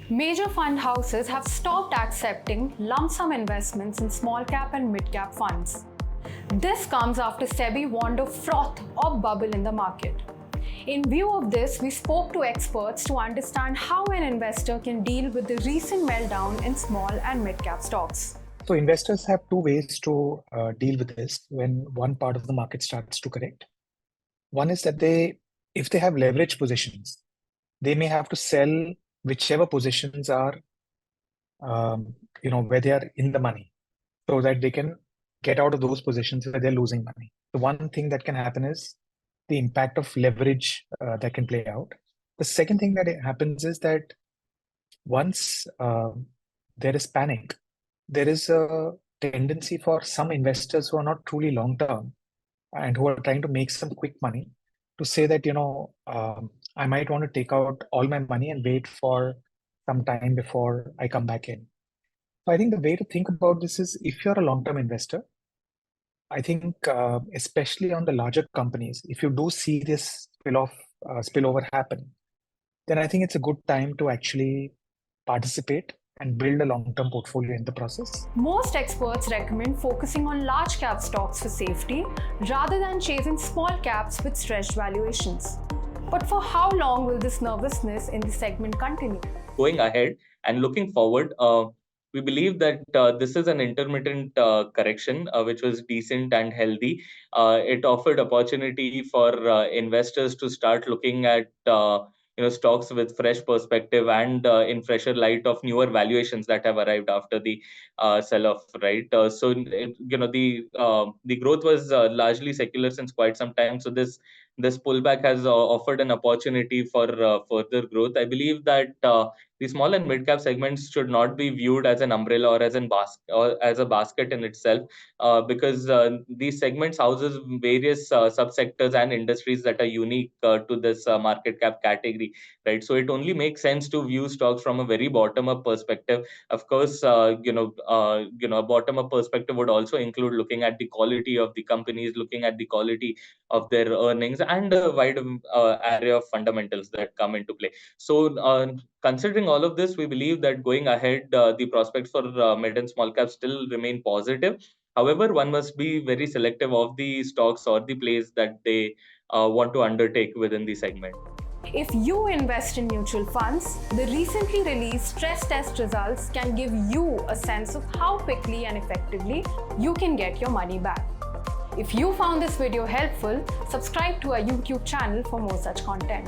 Major fund houses have stopped accepting lump sum investments in small cap and mid cap funds. This comes after SEBI warned of froth or bubble in the market. In view of this, we spoke to experts to understand how an investor can deal with the recent meltdown in small and mid cap stocks. So investors have two ways to deal with this when one part of the market starts to correct. One is that if they have leverage positions, they may have to sell whichever positions are, where they are in the money, so that they can get out of those positions where they're losing money. The one thing that can happen is the impact of leverage that can play out. The second thing that happens is that once there is panic, there is a tendency for some investors who are not truly long term and who are trying to make some quick money to say that, I might want to take out all my money and wait for some time before I come back in. So I think the way to think about this is, if you're a long-term investor, I think especially on the larger companies, if you do see this spillover happen, then I think it's a good time to actually participate and build a long-term portfolio in the process. Most experts recommend focusing on large cap stocks for safety rather than chasing small caps with stretched valuations. But for how long will this nervousness in the segment continue? Going ahead and looking forward, we believe that this is an intermittent correction, which was decent and healthy. It offered opportunity for investors to start looking at stocks with fresh perspective and in fresher light of newer valuations that have arrived after the sell-off, right? The growth was largely secular since quite some time. So this pullback has offered an opportunity for further growth. I believe that the small and mid cap segments should not be viewed as an umbrella or as a basket in itself, because these segments houses various subsectors and industries that are unique to this market cap category, right? So it only makes sense to view stocks from a very bottom up perspective. Of course, a bottom up perspective would also include looking at the quality of the companies, looking at the quality of their earnings, and a wide array of fundamentals that come into play. So considering all of this, we believe that going ahead, the prospects for mid and small caps still remain positive. However, one must be very selective of the stocks or the plays that they want to undertake within the segment. If you invest in mutual funds, the recently released stress test results can give you a sense of how quickly and effectively you can get your money back. If you found this video helpful, subscribe to our YouTube channel for more such content.